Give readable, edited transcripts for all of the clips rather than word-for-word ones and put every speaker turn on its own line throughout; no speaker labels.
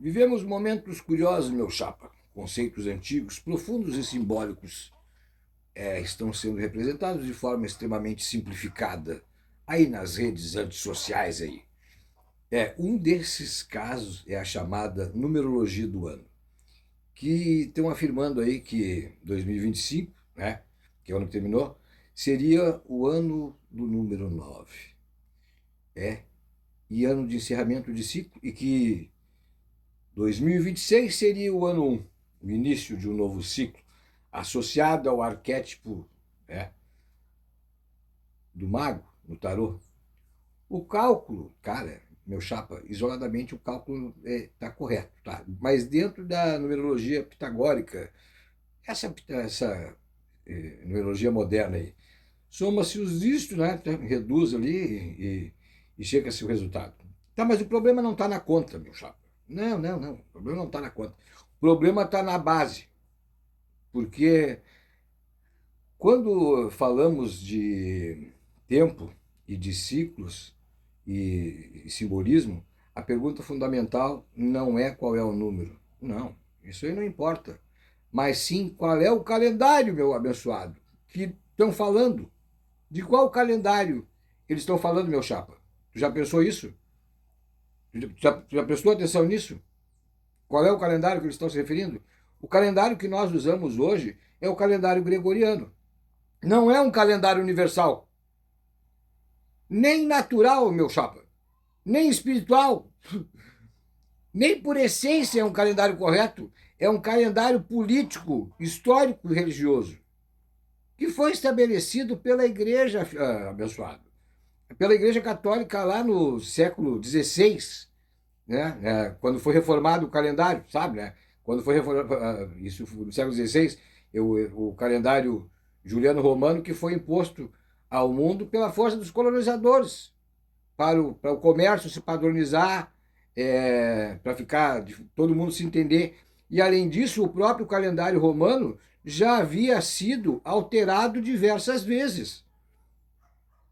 Vivemos momentos curiosos, meu chapa. Conceitos antigos, profundos e simbólicos estão sendo representados de forma extremamente simplificada aí nas redes antissociais aí. Um desses casos é a chamada numerologia do ano, que estão afirmando aí que 2025, né, que é o ano que terminou, seria o ano do número 9. É, e ano de encerramento de ciclo, e que 2026 seria o ano 1, o início de um novo ciclo, associado ao arquétipo, né, do mago no tarô. O cálculo, cara, meu chapa, isoladamente o cálculo está correto, tá? Mas dentro da numerologia pitagórica, essa numerologia moderna aí, soma-se os dígitos, né? Reduz ali e chega-se o resultado. Tá, mas o problema não está na conta, meu chapa. Não, não, não. O problema não está na conta. O problema está na base. Porque quando falamos de tempo e de ciclos e simbolismo, a pergunta fundamental não é qual é o número. Não, isso aí não importa. Mas sim qual é o calendário, meu abençoado, que estão falando. De qual calendário eles estão falando, meu chapa? Tu já pensou isso? Já prestou atenção nisso? Qual é o calendário que eles estão se referindo? O calendário que nós usamos hoje é o calendário gregoriano. Não é um calendário universal. Nem natural, meu chapa. Nem espiritual. Nem por essência é um calendário correto. É um calendário político, histórico e religioso, que foi estabelecido pela Igreja, abençoado, pela Igreja Católica lá no século XVI, né? Quando foi reformado o calendário, sabe, né? Quando foi reformado, isso no século XVI, o calendário juliano romano que foi imposto ao mundo pela força dos colonizadores para o comércio se padronizar, para ficar todo mundo se entender. E além disso, o próprio calendário romano já havia sido alterado diversas vezes.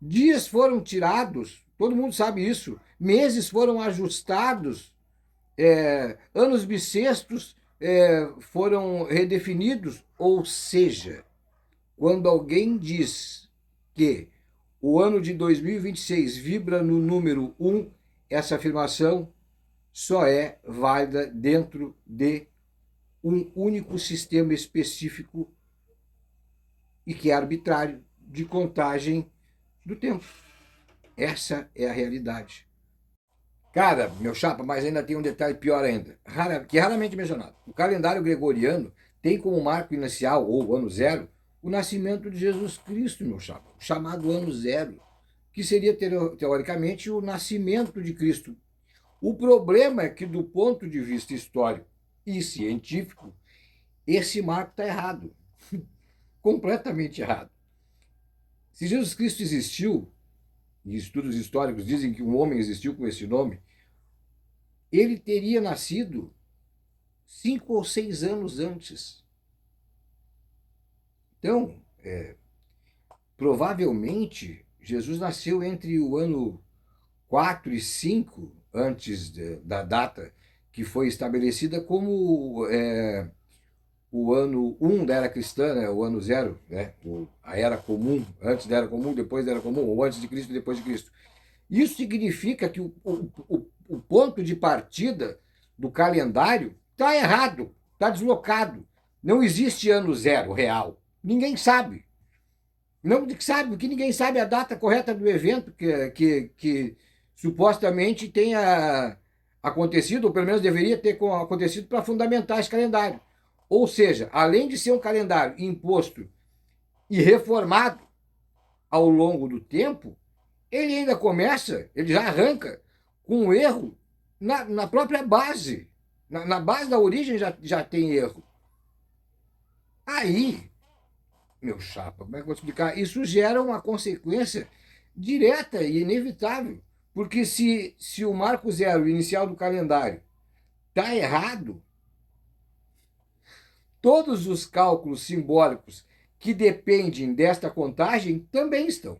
Dias foram tirados, todo mundo sabe isso. Meses foram ajustados, anos bissextos foram redefinidos. Ou seja, quando alguém diz que o ano de 2026 vibra no número 1, essa afirmação só é válida dentro de um único sistema específico e que é arbitrário de contagem do tempo. Essa é a realidade. Cara, meu chapa, mas ainda tem um detalhe pior ainda, que é raramente mencionado. O calendário gregoriano tem como marco inicial, ou ano zero, o nascimento de Jesus Cristo, meu chapa, o chamado ano zero, que seria teoricamente o nascimento de Cristo. O problema é que, do ponto de vista histórico e científico, esse marco está errado, completamente errado. Se Jesus Cristo existiu, e estudos históricos dizem que um homem existiu com esse nome, ele teria nascido 5 ou 6 anos antes. Então, provavelmente, Jesus nasceu entre o ano 4 e 5 antes da data que foi estabelecida como o ano 1 da era cristã, né? O ano zero, né? A era comum, antes da era comum, depois da era comum, ou antes de Cristo e depois de Cristo. Isso significa que o ponto de partida do calendário está errado, está deslocado. Não existe ano zero real. Ninguém sabe. Não sabe, porque ninguém sabe a data correta do evento que supostamente tenha acontecido, ou pelo menos deveria ter acontecido para fundamentar esse calendário. Ou seja, além de ser um calendário imposto e reformado ao longo do tempo, ele ainda começa, ele já arranca com um erro na própria base. Na base da origem já tem erro. Aí, meu chapa, como é que eu vou explicar? Isso gera uma consequência direta e inevitável. Porque se o marco zero inicial do calendário está errado, todos os cálculos simbólicos que dependem desta contagem também estão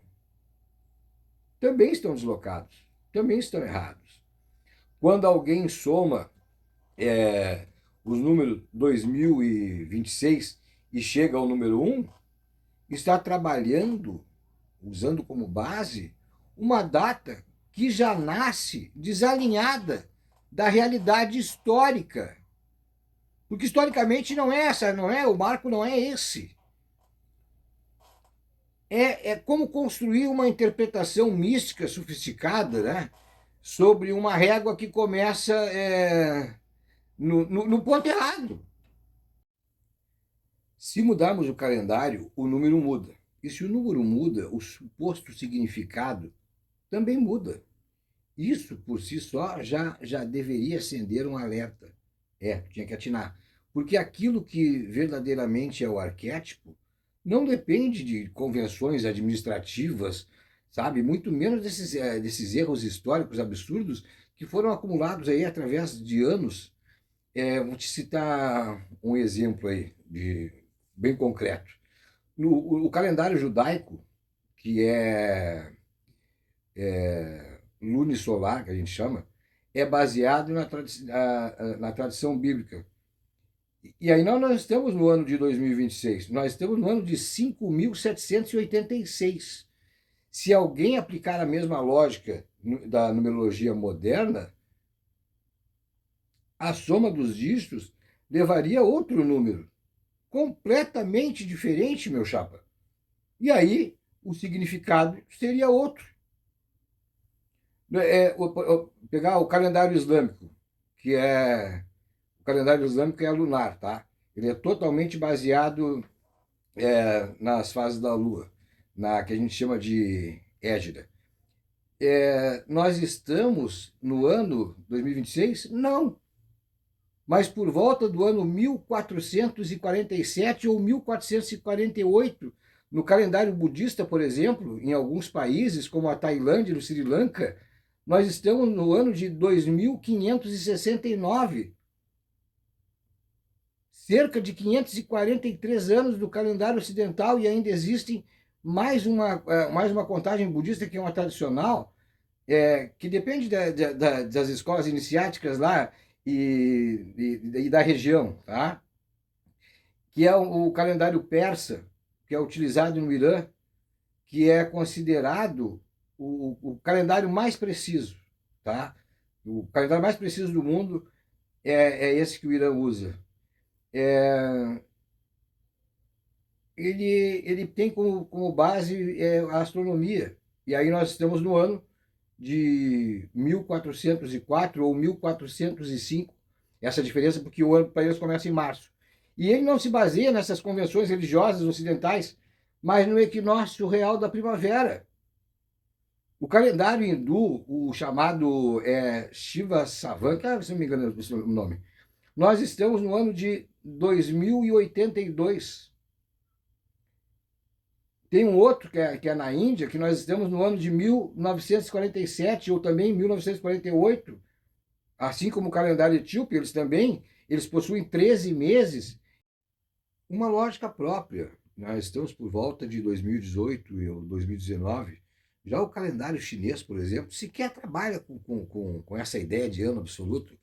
deslocados, também estão errados. Quando alguém soma é, os números 2026 e chega ao número um, está trabalhando, usando como base, uma data que já nasce desalinhada da realidade histórica. Porque historicamente não é essa, não é, o marco não é esse. É como construir uma interpretação mística sofisticada, né, sobre uma régua que começa no ponto errado. Se mudarmos o calendário, o número muda. E se o número muda, o suposto significado também muda. Isso, por si só, já deveria acender um alerta. Tinha que atinar. Porque aquilo que verdadeiramente é o arquétipo não depende de convenções administrativas, sabe? Muito menos desses erros históricos absurdos que foram acumulados aí através de anos. Vou te citar um exemplo aí, bem concreto. O calendário judaico, que é lunisolar, que a gente chama, é baseado na tradição bíblica. E aí não estamos no ano de 2026, nós estamos no ano de 5.786. Se alguém aplicar a mesma lógica da numerologia moderna, a soma dos dígitos levaria a outro número, completamente diferente, meu chapa. E aí o significado seria outro. Pegar o calendário islâmico, que é o calendário islâmico é lunar, tá? Ele é totalmente baseado nas fases da Lua, na que a gente chama de Égida. Nós estamos no ano 2026? Não. Mas por volta do ano 1447 ou 1448, no calendário budista, por exemplo, em alguns países, como a Tailândia e o Sri Lanka, nós estamos no ano de 2569. Cerca de 543 anos do calendário ocidental e ainda existem mais uma contagem budista, que é uma tradicional, que depende das escolas iniciáticas lá e da região, tá? Que é o calendário persa, que é utilizado no Irã, que é considerado o calendário mais preciso, tá? O calendário mais preciso do mundo é esse que o Irã usa. É, ele tem como base a astronomia. E aí nós estamos no ano de 1404 ou 1405. Essa diferença porque o ano para eles começa em março. E ele não se baseia nessas convenções religiosas ocidentais, mas no equinócio real da primavera. O calendário hindu, o chamado Shiva Savan, que se não me engano é o nome, nós estamos no ano de 2082. Tem um outro que é na Índia, que nós estamos no ano de 1947 ou também 1948, assim como o calendário etíope, eles possuem 13 meses, uma lógica própria. Nós estamos por volta de 2018 ou 2019. Já o calendário chinês, por exemplo, sequer trabalha com essa ideia de ano absoluto.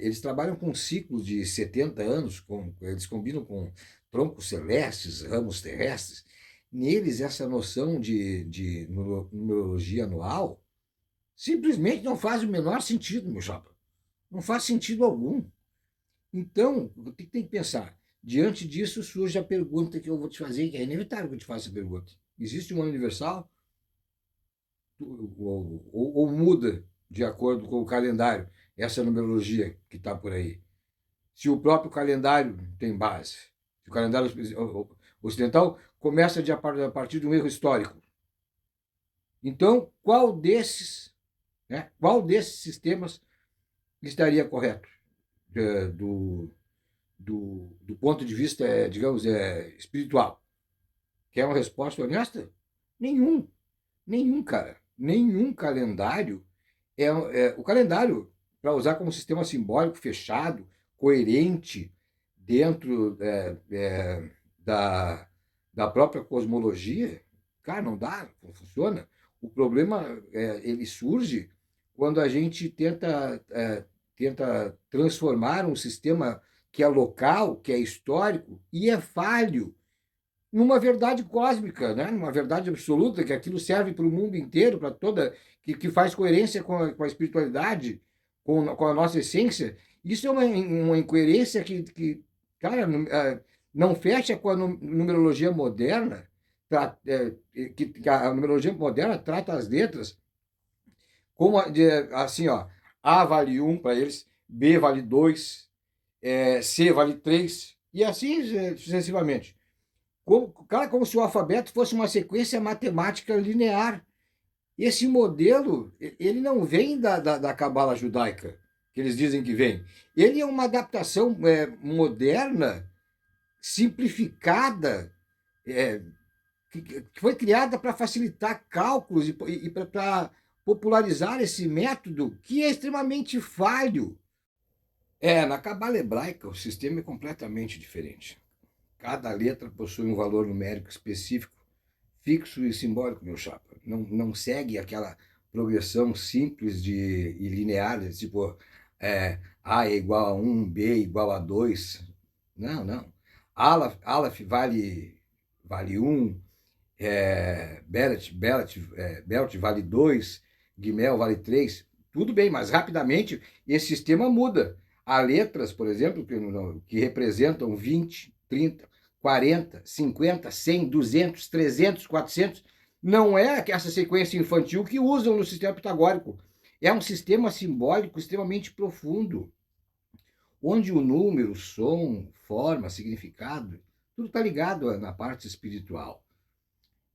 Eles trabalham com ciclos de 70 anos, eles combinam com troncos celestes, ramos terrestres. Neles, essa noção de numerologia anual simplesmente não faz o menor sentido, meu chapa. Não faz sentido algum. Então, tem que pensar. Diante disso, surge a pergunta que eu vou te fazer, que é inevitável que eu te faça a pergunta. Existe um ano universal? Ou muda de acordo com o calendário, essa numerologia que está por aí? Se o próprio calendário tem base, se o calendário ocidental começa a partir de um erro histórico. Então, qual desses sistemas estaria correto do ponto de vista, digamos, espiritual? Quer uma resposta honesta? Nenhum. Nenhum, cara. Nenhum calendário o calendário, para usar como sistema simbólico fechado, coerente, dentro da, da própria cosmologia, cara, não dá, não funciona. O problema ele surge quando a gente tenta tenta transformar um sistema que é local, que é histórico e é falho, numa verdade cósmica, né? Numa verdade absoluta, que aquilo serve para o mundo inteiro, para toda, que faz coerência com a espiritualidade, com a nossa essência. Isso é uma incoerência cara, não fecha com a numerologia moderna, que a numerologia moderna trata as letras como assim, ó, A vale 1 para eles, B vale 2, C vale 3, e assim sucessivamente. Cara, como se o alfabeto fosse uma sequência matemática linear. Esse modelo, ele não vem da cabala judaica, que eles dizem que vem. Ele é uma adaptação moderna, simplificada, é, que foi criada para facilitar cálculos e para popularizar esse método que é extremamente falho. Na cabala hebraica, o sistema é completamente diferente. Cada letra possui um valor numérico específico, fixo e simbólico, meu chapa. Não segue aquela progressão simples e linear, tipo, A é igual a 1, B é igual a 2. Não, não. Aleph vale 1, Belt vale 2, Gimel vale 3. Tudo bem, mas rapidamente esse sistema muda. Há letras, por exemplo, que representam 20, 30, 40, 50, 100, 200, 300, 400. Não é essa sequência infantil que usam no sistema pitagórico. É um sistema simbólico extremamente profundo, onde o número, som, forma, significado, tudo está ligado na parte espiritual.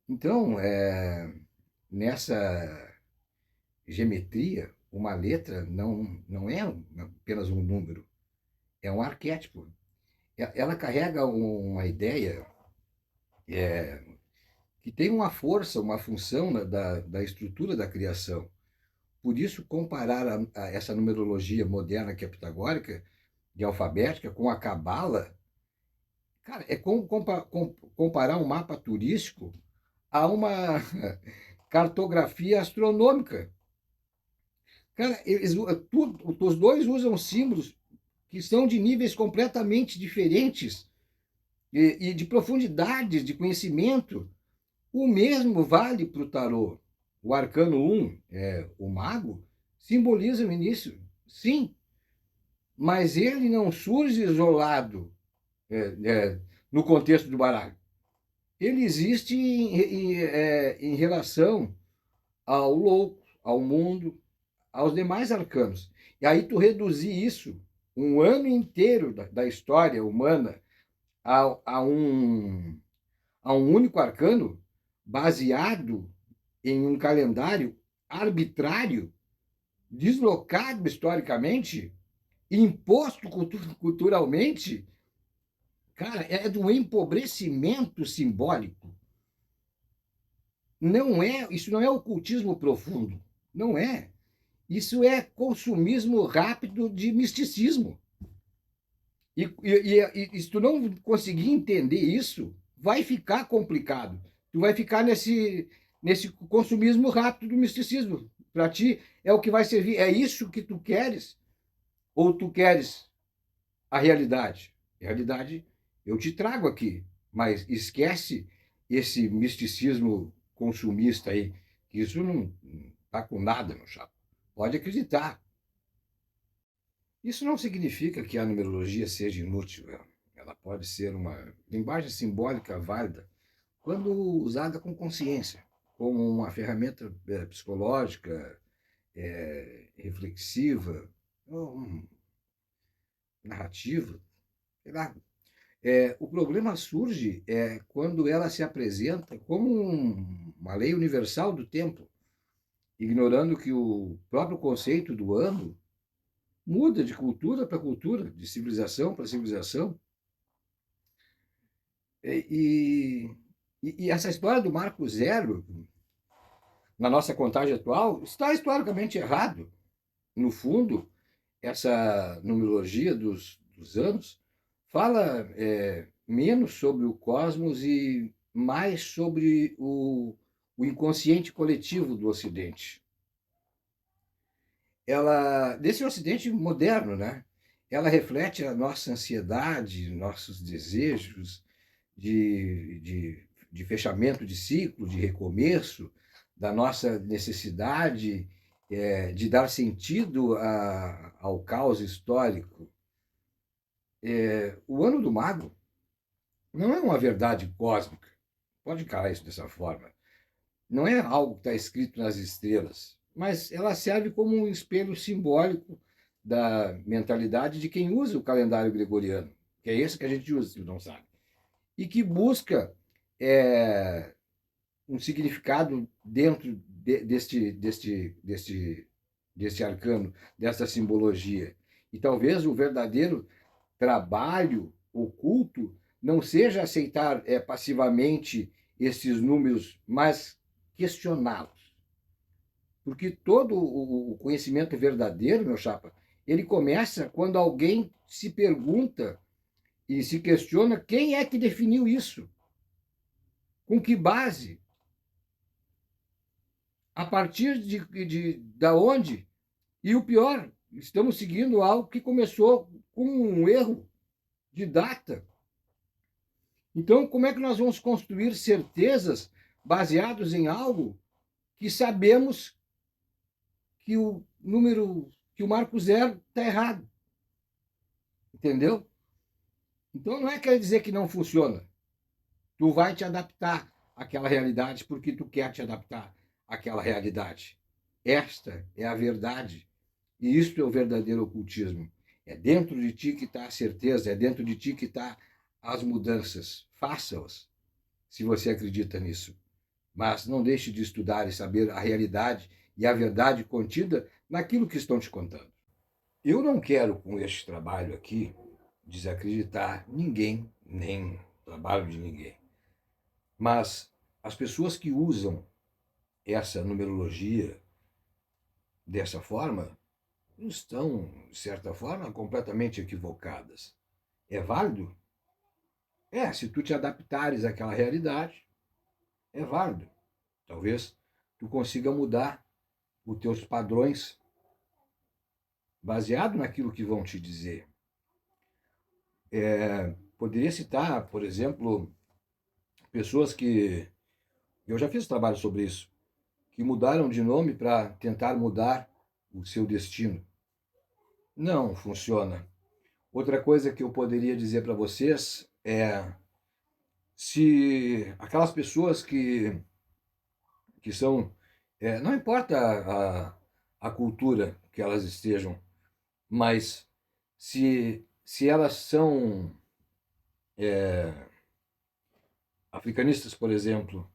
Então, nessa geometria, uma letra não é apenas um número, é um arquétipo. Ela carrega uma ideia que tem uma força, uma função da estrutura da criação. Por isso, comparar a essa numerologia moderna que é pitagórica e alfabética com a cabala, cara, é como comparar um mapa turístico a uma cartografia astronômica. Cara, os dois usam símbolos que são de níveis completamente diferentes e de profundidades de conhecimento. O mesmo vale para o tarô. O arcano 1, o mago, simboliza o início, sim, mas ele não surge isolado no contexto do baralho. Ele existe em relação ao louco, ao mundo, aos demais arcanos. E aí tu reduzir isso, um ano inteiro da história humana, a um único arcano, baseado em um calendário arbitrário, deslocado historicamente, imposto culturalmente, cara, é de um empobrecimento simbólico. Isso não é ocultismo profundo, não é. Isso é consumismo rápido de misticismo. E se tu não conseguir entender isso, vai ficar complicado. Tu vai ficar nesse consumismo rápido do misticismo. Para ti é o que vai servir. É isso que tu queres? Ou tu queres a realidade? A realidade eu te trago aqui, mas esquece esse misticismo consumista aí, que isso não está com nada no chapa. Pode acreditar. Isso não significa que a numerologia seja inútil. Ela pode ser uma linguagem simbólica válida quando usada com consciência, como uma ferramenta psicológica, reflexiva, narrativa, sei lá. O problema surge quando ela se apresenta como uma lei universal do tempo, ignorando que o próprio conceito do ano muda de cultura para cultura, de civilização para civilização. E essa história do marco zero, na nossa contagem atual, está historicamente errado. No fundo, essa numerologia dos anos fala menos sobre o cosmos e mais sobre o inconsciente coletivo do Ocidente. ela, desse Ocidente moderno, né? Ela reflete a nossa ansiedade, nossos desejos de fechamento de ciclo, de recomeço, da nossa necessidade de dar sentido ao caos histórico. O ano do mago não é uma verdade cósmica, pode encarar isso dessa forma. Não é algo que está escrito nas estrelas, mas ela serve como um espelho simbólico da mentalidade de quem usa o calendário gregoriano, que é esse que a gente usa, se não sabe, e que busca é, um significado dentro deste arcano, dessa simbologia. E talvez o verdadeiro trabalho oculto não seja aceitar passivamente esses números, mas questioná-los. Porque todo o conhecimento verdadeiro, meu chapa, ele começa quando alguém se pergunta e se questiona quem é que definiu isso, com que base, a partir da onde. E o pior, estamos seguindo algo que começou com um erro de data. Então, como é que nós vamos construir certezas baseados em algo que sabemos que o número, que o marco zero está errado? Entendeu? Então, não é quer dizer que não funciona. Tu vai te adaptar àquela realidade porque tu quer te adaptar àquela realidade. Esta é a verdade. E isto é o verdadeiro ocultismo. É dentro de ti que está a certeza, é dentro de ti que está as mudanças. Faça-as, se você acredita nisso. Mas não deixe de estudar e saber a realidade e a verdade contida naquilo que estão te contando. Eu não quero, com este trabalho aqui, desacreditar ninguém, nem trabalho de ninguém. Mas as pessoas que usam essa numerologia dessa forma estão, de certa forma, completamente equivocadas. É válido? Se tu te adaptares àquela realidade, é válido. Talvez tu consiga mudar os teus padrões baseado naquilo que vão te dizer. Poderia citar, por exemplo, pessoas que, eu já fiz trabalho sobre isso, que mudaram de nome para tentar mudar o seu destino. Não funciona. Outra coisa que eu poderia dizer para vocês é se aquelas pessoas que são. Não importa a cultura que elas estejam, mas se elas são africanistas, por exemplo,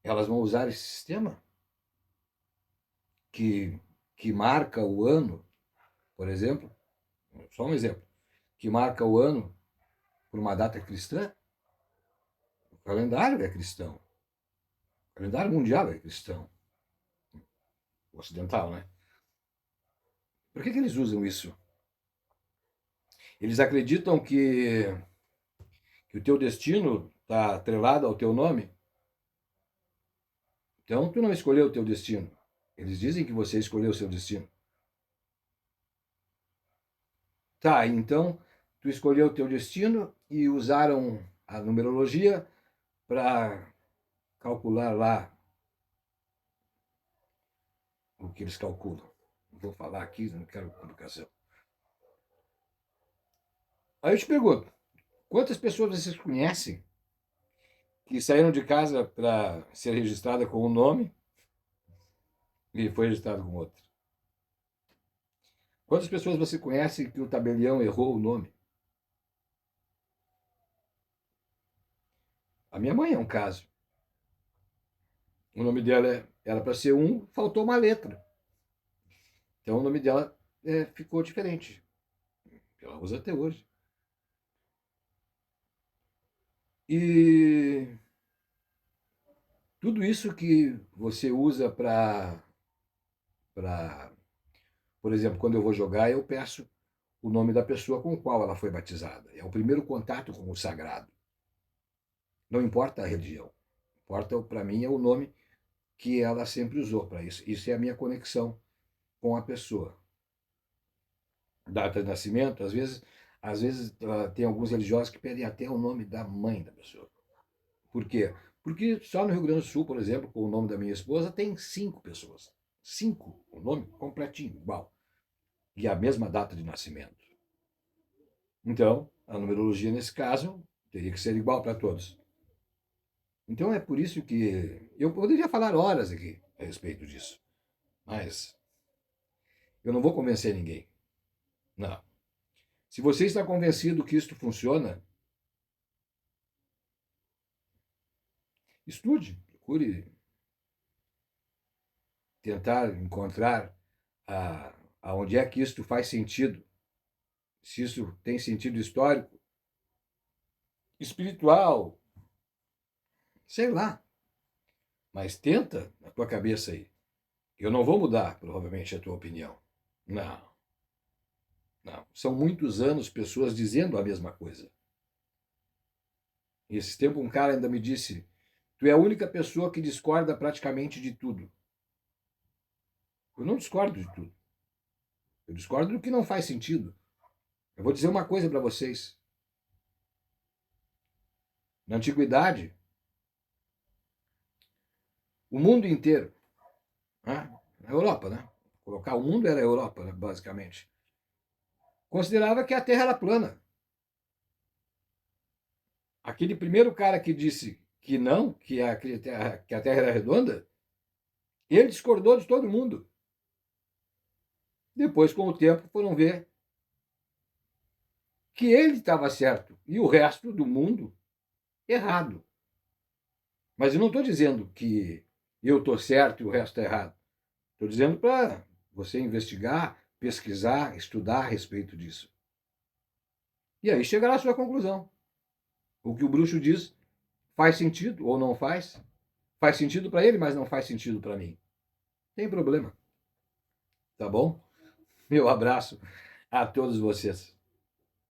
elas vão usar esse sistema que, que marca o ano, por exemplo, só um exemplo, que marca o ano por uma data cristã. O calendário é cristão. O calendário mundial é cristão. Ocidental, né? Por que eles usam isso? Eles acreditam que o teu destino está atrelado ao teu nome. Então, tu não escolheu o teu destino. Eles dizem que você escolheu o seu destino. Tá, então tu escolheu o teu destino e usaram a numerologia para calcular lá o que eles calculam. Vou falar aqui, não quero complicação. Aí eu te pergunto, quantas pessoas vocês conhecem que saíram de casa para ser registrada com um nome e foi registrado com outro? Quantas pessoas você conhece que o tabelião errou o nome? A minha mãe é um caso. O nome dela era para ser um, faltou uma letra. Então o nome dela ficou diferente. Ela usa até hoje. E tudo isso que você usa para, por exemplo, quando eu vou jogar, eu peço o nome da pessoa com qual ela foi batizada. É o primeiro contato com o sagrado. Não importa a religião. Importa, para mim, é o nome que ela sempre usou para isso. Isso é a minha conexão com a pessoa. Data de nascimento, às vezes tem alguns religiosos que pedem até o nome da mãe da pessoa. Por quê? Porque só no Rio Grande do Sul, por exemplo, com o nome da minha esposa, tem 5 pessoas. 5, o nome completinho, igual. E a mesma data de nascimento. Então, a numerologia, nesse caso, teria que ser igual para todos. Então é por isso que eu poderia falar horas aqui a respeito disso. Mas eu não vou convencer ninguém. Não. Se você está convencido que isto funciona, estude, procure tentar encontrar aonde é que isto faz sentido. Se isso tem sentido histórico, espiritual, sei lá. Mas tenta na tua cabeça aí. Eu não vou mudar, provavelmente, a tua opinião. Não. Não. São muitos anos pessoas dizendo a mesma coisa. E esse tempo um cara ainda me disse: tu é a única pessoa que discorda praticamente de tudo. Eu não discordo de tudo. Eu discordo do que não faz sentido. Eu vou dizer uma coisa para vocês. Na antiguidade, o mundo inteiro, né? A Europa, né? Colocar o mundo era a Europa, né? Basicamente. Considerava que a Terra era plana. Aquele primeiro cara que disse que não, que a Terra era redonda, ele discordou de todo mundo. Depois, com o tempo, foram ver que ele estava certo e o resto do mundo errado. Mas eu não estou dizendo que eu estou certo e o resto está errado. Estou dizendo para você investigar, pesquisar, estudar a respeito disso. E aí chegará à sua conclusão. O que o bruxo diz faz sentido ou não faz? Faz sentido para ele, mas não faz sentido para mim. Tem problema. Tá bom? Meu abraço a todos vocês.